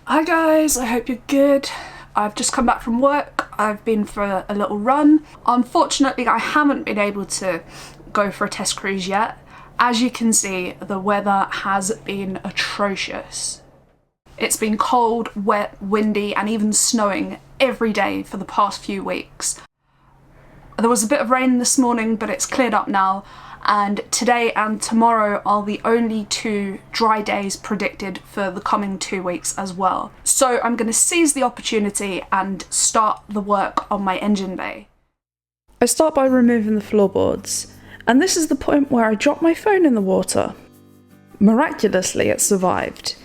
Hi guys, I hope you're good. I've just come back from work. I've been for a little run. Unfortunately, I haven't been able to go for a test cruise yet. As you can see, the weather has been atrocious. It's been cold, wet, windy, and even snowing every day for the past few weeks. There was a bit of rain this morning, but it's cleared up now. And today and tomorrow are the only 2 dry days predicted for the coming 2 weeks as well. So I'm going to seize the opportunity and start the work on my engine bay. I start by removing the floorboards, and this is the point where I drop my phone in the water. Miraculously, it survived.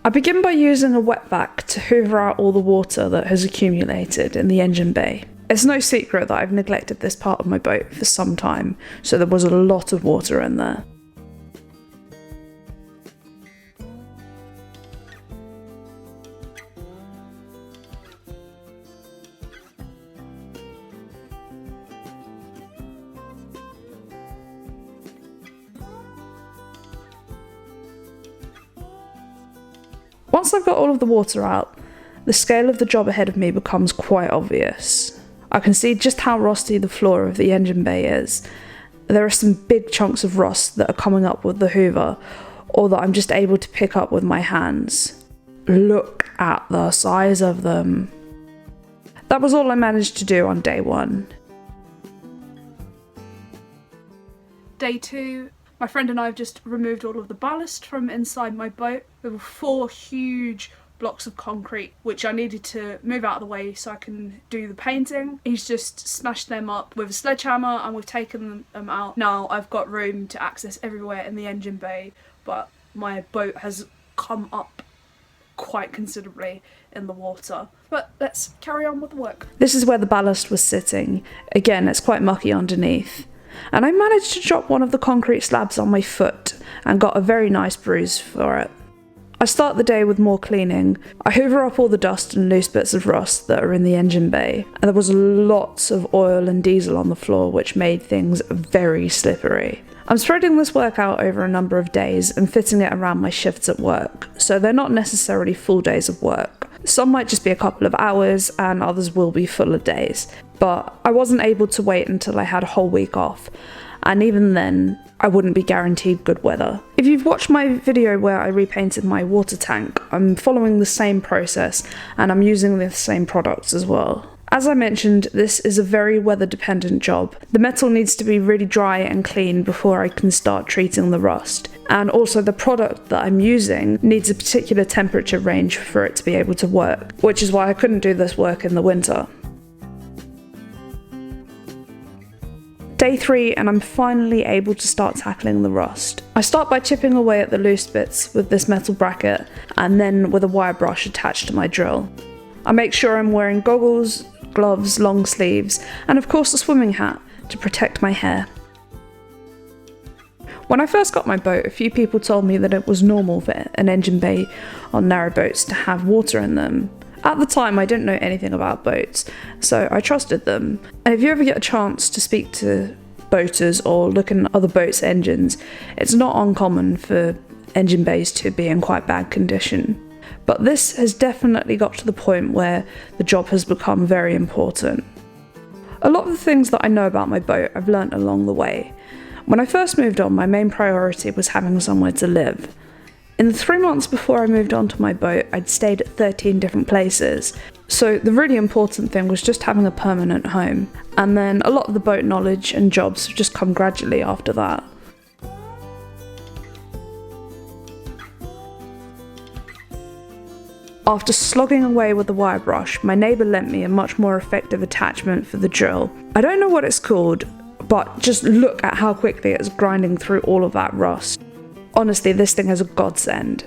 I begin by using a wetback to hoover out all the water that has accumulated in the engine bay. It's no secret that I've neglected this part of my boat for some time, so there was a lot of water in there. Once I've got all of the water out, the scale of the job ahead of me becomes quite obvious. I can see just how rusty the floor of the engine bay is. There are some big chunks of rust that are coming up with the hoover, or that I'm just able to pick up with my hands. Look at the size of them. That was all I managed to do on day 1. Day 2, my friend and I have just removed all of the ballast from inside my boat. There were 4 huge blocks of concrete which I needed to move out of the way so I can do the painting. He's just smashed them up with a sledgehammer and we've taken them out. Now I've got room to access everywhere in the engine bay, but my boat has come up quite considerably in the water. But let's carry on with the work. This is where the ballast was sitting. Again, it's quite mucky underneath. And I managed to drop one of the concrete slabs on my foot and got a very nice bruise for it. I start the day with more cleaning. I hoover up all the dust and loose bits of rust that are in the engine bay, and there was lots of oil and diesel on the floor which made things very slippery. I'm spreading this work out over a number of days and fitting it around my shifts at work, so they're not necessarily full days of work. Some might just be a couple of hours and others will be fuller days, but I wasn't able to wait until I had a whole week off, and even then I wouldn't be guaranteed good weather. If you've watched my video where I repainted my water tank, I'm following the same process and I'm using the same products as well. As I mentioned, this is a very weather dependent job. The metal needs to be really dry and clean before I can start treating the rust. And also the product that I'm using needs a particular temperature range for it to be able to work, which is why I couldn't do this work in the winter. Day 3 and I'm finally able to start tackling the rust. I start by chipping away at the loose bits with this metal bracket and then with a wire brush attached to my drill. I make sure I'm wearing goggles, gloves, long sleeves and of course a swimming hat to protect my hair. When I first got my boat, a few people told me that it was normal for an engine bay on narrowboats to have water in them. At the time, I didn't know anything about boats, so I trusted them. And if you ever get a chance to speak to boaters or look in other boats' engines, it's not uncommon for engine bays to be in quite bad condition. But this has definitely got to the point where the job has become very important. A lot of the things that I know about my boat I've learnt along the way. When I first moved on, my main priority was having somewhere to live. In the 3 months before I moved onto my boat, I'd stayed at 13 different places. So the really important thing was just having a permanent home. And then a lot of the boat knowledge and jobs have just come gradually after that. After slogging away with the wire brush, my neighbour lent me a much more effective attachment for the drill. I don't know what it's called, but just look at how quickly it's grinding through all of that rust. Honestly, this thing is a godsend.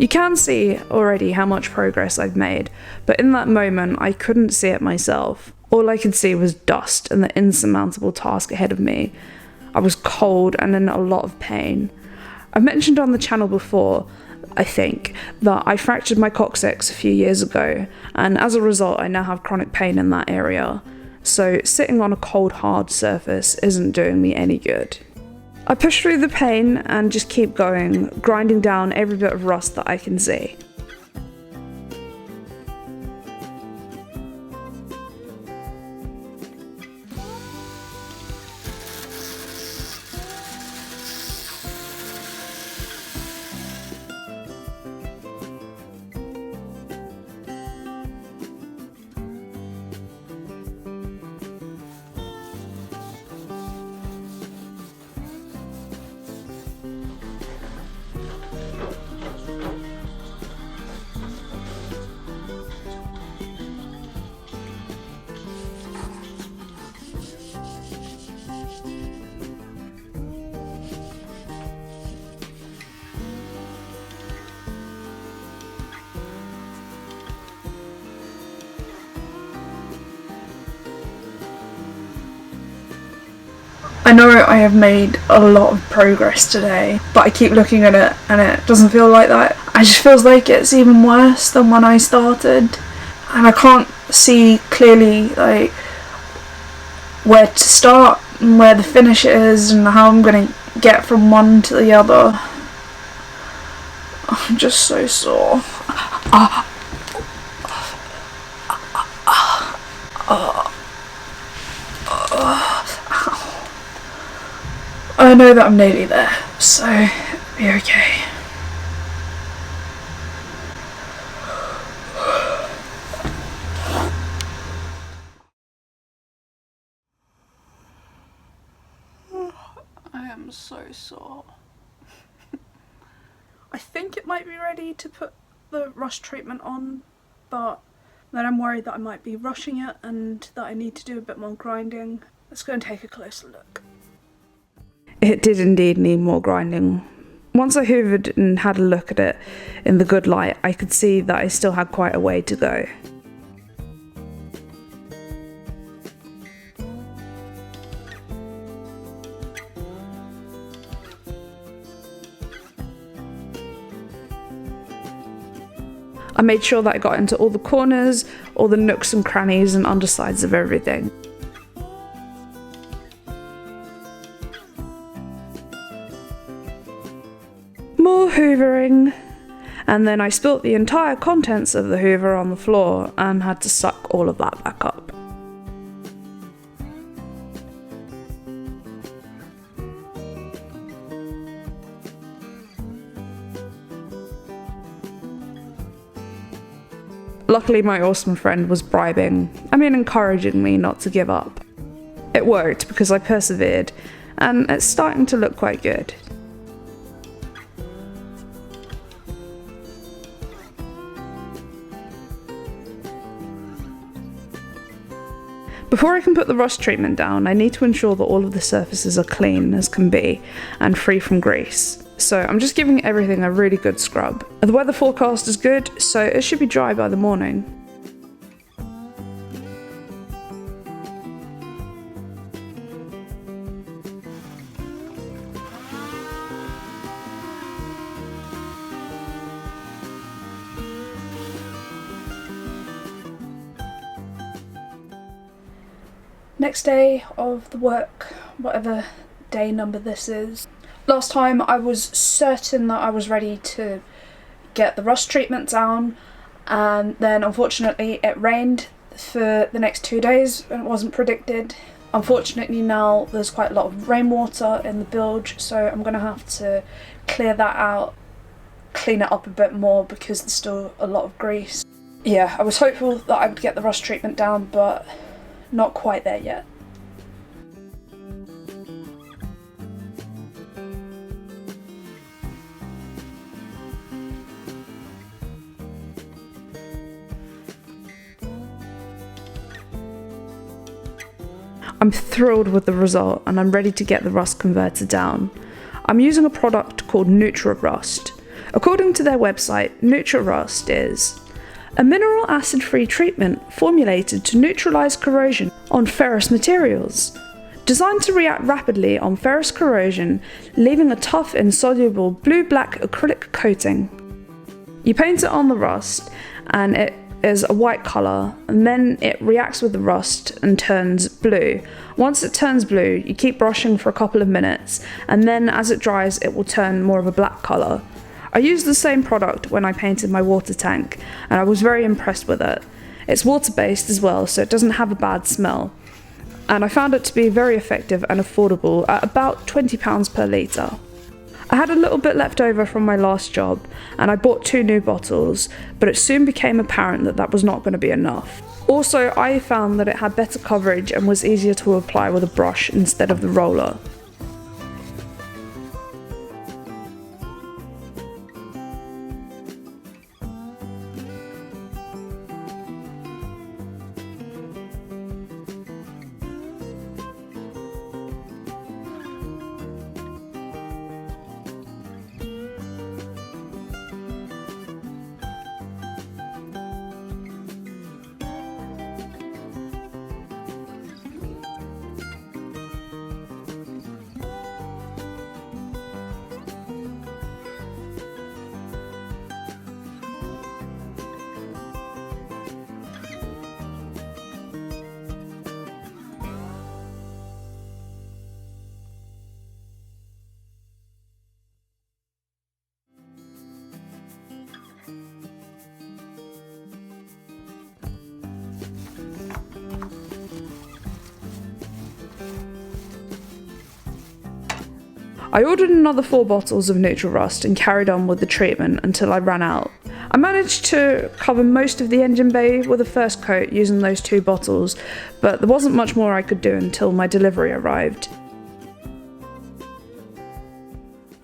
You can see already how much progress I've made, but in that moment I couldn't see it myself. All I could see was dust and the insurmountable task ahead of me. I was cold and in a lot of pain. I've mentioned on the channel before, I think, that I fractured my coccyx a few years ago, and as a result I now have chronic pain in that area. So sitting on a cold hard surface isn't doing me any good. I push through the pain and just keep going, grinding down every bit of rust that I can see. I know I have made a lot of progress today, but I keep looking at it and it doesn't feel like that. It just feels like it's even worse than when I started, and I can't see clearly like where to start and where the finish is and how I'm going to get from one to the other. I'm just so sore. I know that I'm nearly there, so it'll be okay. I am so sore. I think it might be ready to put the rust treatment on, but then I'm worried that I might be rushing it and that I need to do a bit more grinding. Let's go and take a closer look. It did indeed need more grinding. Once I hoovered and had a look at it in the good light, I could see that I still had quite a way to go. I made sure that I got into all the corners, all the nooks and crannies and undersides of everything. More hoovering, and then I spilt the entire contents of the hoover on the floor and had to suck all of that back up. Luckily my awesome friend was encouraging me not to give up. It worked because I persevered, and it's starting to look quite good. Before I can put the rust treatment down, I need to ensure that all of the surfaces are clean as can be and free from grease. So I'm just giving everything a really good scrub. The weather forecast is good, so it should be dry by the morning. Next day of the work, whatever day number this is. Last time I was certain that I was ready to get the rust treatment down, and then unfortunately it rained for the next 2 days and it wasn't predicted. Unfortunately now there's quite a lot of rainwater in the bilge, so I'm going to have to clear that out, clean it up a bit more because there's still a lot of grease. Yeah, I was hopeful that I would get the rust treatment down, but not quite there yet. I'm thrilled with the result and I'm ready to get the rust converter down. I'm using a product called Rust. According to their website, NutraRust is a mineral acid-free treatment formulated to neutralise corrosion on ferrous materials, designed to react rapidly on ferrous corrosion, leaving a tough, insoluble blue-black acrylic coating. You paint it on the rust, and it is a white colour, and then it reacts with the rust and turns blue. Once it turns blue, you keep brushing for a couple of minutes, and then as it dries, it will turn more of a black colour. I used the same product when I painted my water tank, and I was very impressed with it. It's water-based as well, so it doesn't have a bad smell. And I found it to be very effective and affordable at about £20 per litre. I had a little bit left over from my last job, and I bought 2 new bottles, but it soon became apparent that that was not going to be enough. Also, I found that it had better coverage and was easier to apply with a brush instead of the roller. I ordered another 4 bottles of NutraRust and carried on with the treatment until I ran out. I managed to cover most of the engine bay with a first coat using those 2 bottles, but there wasn't much more I could do until my delivery arrived.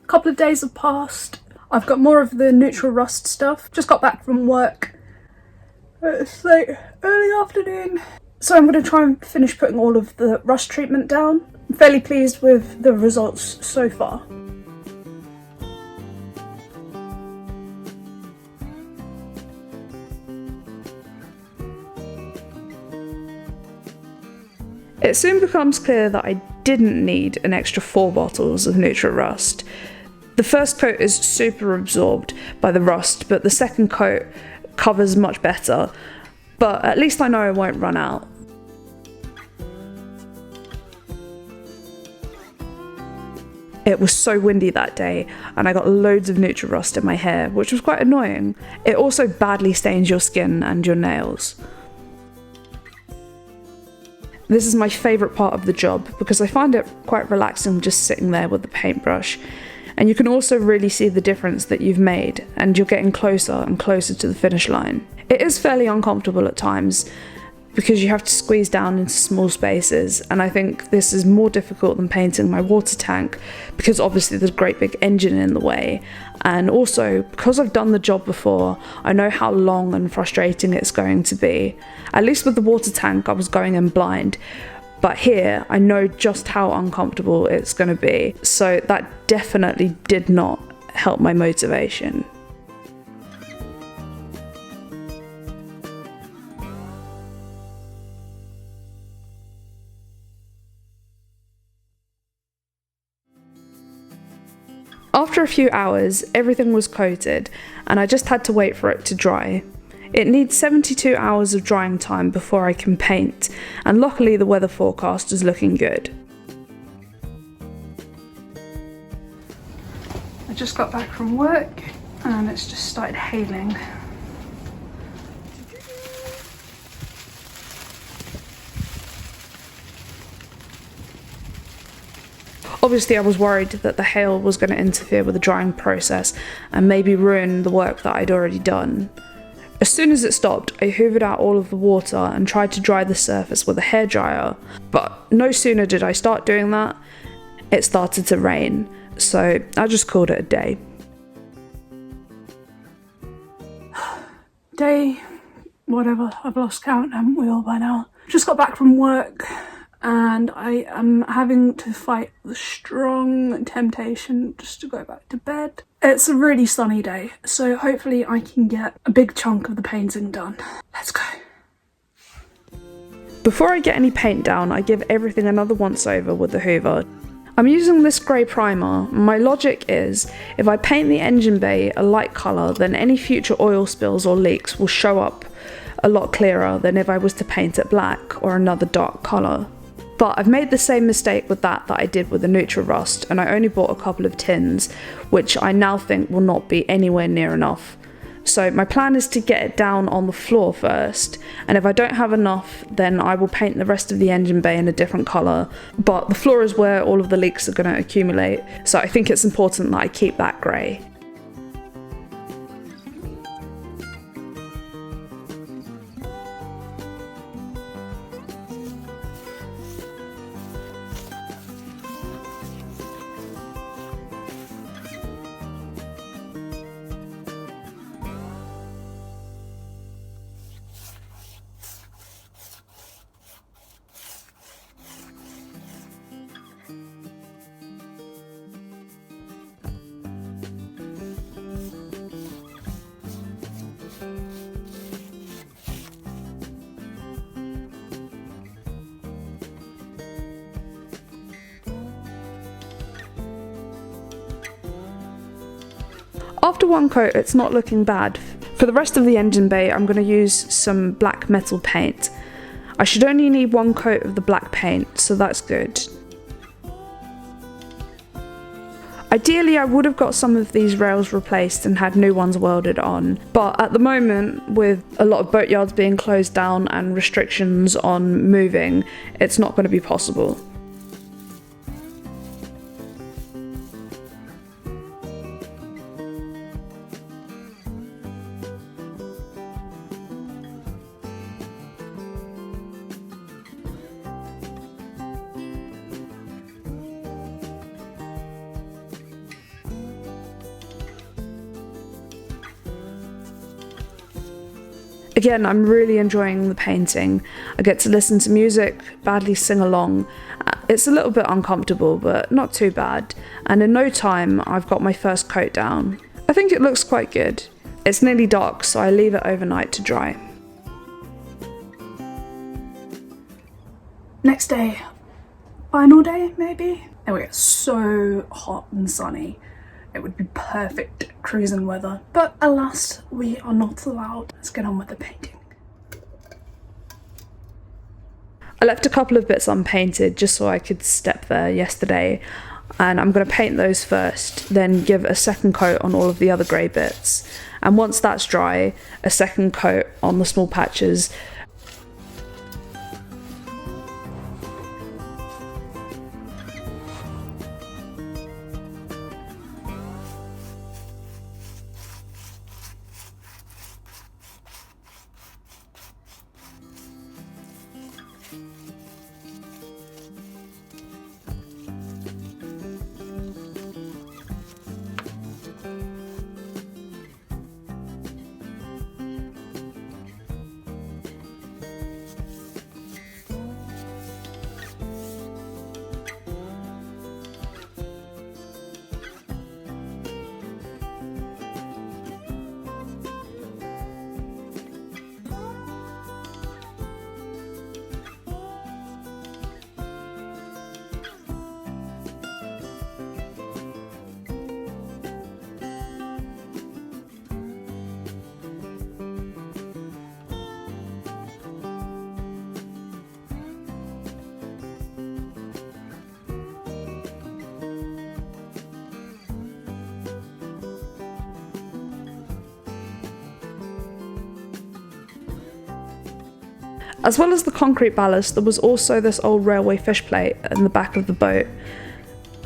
A couple of days have passed. I've got more of the NutraRust stuff. Just got back from work. It's like early afternoon. So I'm going to try and finish putting all of the rust treatment down. I'm fairly pleased with the results so far. It soon becomes clear that I didn't need an extra 4 bottles of NutraRust. The first coat is super absorbed by the rust, but the second coat covers much better. But at least I know I won't run out. It was so windy that day, and I got loads of NutraRust in my hair, which was quite annoying. It also badly stains your skin and your nails. This is my favourite part of the job because I find it quite relaxing just sitting there with the paintbrush. And you can also really see the difference that you've made, and you're getting closer and closer to the finish line. It is fairly uncomfortable at times because you have to squeeze down into small spaces, and I think this is more difficult than painting my water tank because obviously there's a great big engine in the way, and also because I've done the job before, I know how long and frustrating it's going to be. At least with the water tank I was going in blind, but here I know just how uncomfortable it's going to be, so that definitely did not help my motivation. After a few hours, everything was coated, and I just had to wait for it to dry. It needs 72 hours of drying time before I can paint, and luckily the weather forecast is looking good. I just got back from work and it's just started hailing. Obviously I was worried that the hail was going to interfere with the drying process and maybe ruin the work that I'd already done. As soon as it stopped, I hoovered out all of the water and tried to dry the surface with a hairdryer, but no sooner did I start doing that, it started to rain, so I just called it a day. Day, whatever, I've lost count, haven't we all by now? Just got back from work and I am having to fight the strong temptation just to go back to bed. It's a really sunny day, so hopefully I can get a big chunk of the painting done. Let's go. Before I get any paint down, I give everything another once over with the hoover. I'm using this grey primer. My logic is, if I paint the engine bay a light colour, then any future oil spills or leaks will show up a lot clearer than if I was to paint it black or another dark colour. But I've made the same mistake with that I did with the Neutral Rust, and I only bought a couple of tins, which I now think will not be anywhere near enough. So my plan is to get it down on the floor first, and if I don't have enough, then I will paint the rest of the engine bay in a different colour, but the floor is where all of the leaks are going to accumulate, so I think it's important that I keep that grey. After one coat, it's not looking bad. For the rest of the engine bay, I'm going to use some black metal paint. I should only need one coat of the black paint, so that's good. Ideally, I would have got some of these rails replaced and had new ones welded on, but at the moment, with a lot of boatyards being closed down and restrictions on moving, it's not going to be possible. Again, I'm really enjoying the painting. I get to listen to music, badly sing along. It's a little bit uncomfortable, but not too bad. And in no time, I've got my first coat down. I think it looks quite good. It's nearly dark, so I leave it overnight to dry. Next day, final day maybe? It would get so hot and sunny. It would be perfect cruising weather. But alas, we are not allowed. Let's get on with the painting. I left a couple of bits unpainted just so I could step there yesterday, and I'm going to paint those first, then give a second coat on all of the other grey bits. And once that's dry, a second coat on the small patches. As well as the concrete ballast, there was also this old railway fish plate in the back of the boat,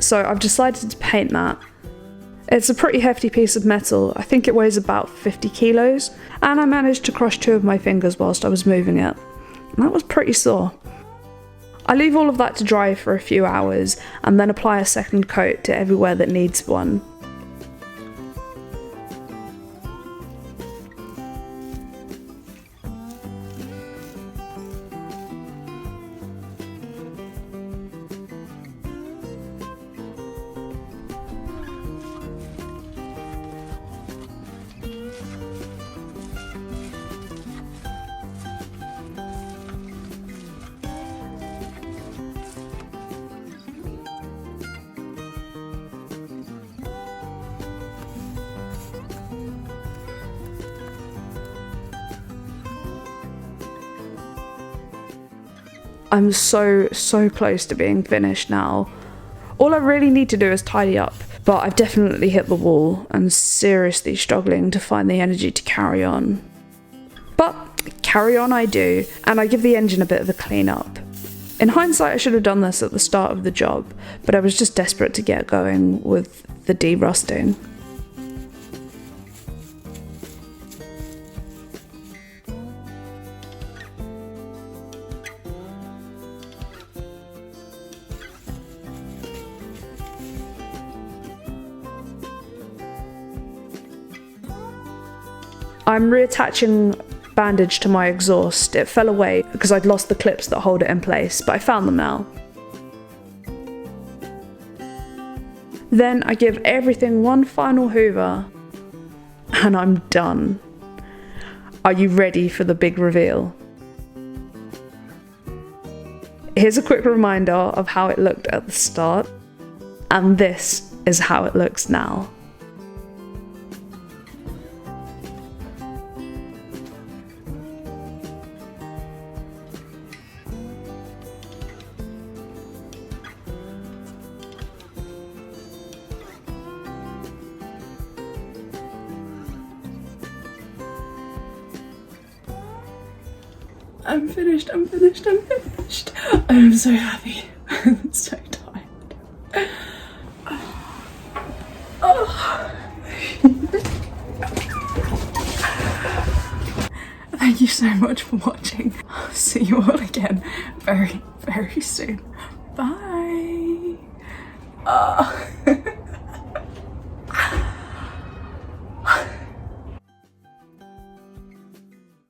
so I've decided to paint that. It's a pretty hefty piece of metal, I think it weighs about 50 kilos, and I managed to crush 2 of my fingers whilst I was moving it. And that was pretty sore. I leave all of that to dry for a few hours, and then apply a second coat to everywhere that needs one. I'm so close to being finished now. All I really need to do is tidy up, but I've definitely hit the wall and seriously struggling to find the energy to carry on. But carry on I do, and I give the engine a bit of a clean up. In hindsight, I should have done this at the start of the job, but I was just desperate to get going with the de-rusting. I'm reattaching bandage to my exhaust. It fell away because I'd lost the clips that hold it in place, but I found them now. Then I give everything one final hoover, and I'm done. Are you ready for the big reveal? Here's a quick reminder of how it looked at the start, and this is how it looks now. I'm finished. I'm so happy. I'm so tired. Oh. Thank you so much for watching. I'll see you all again very soon. Bye.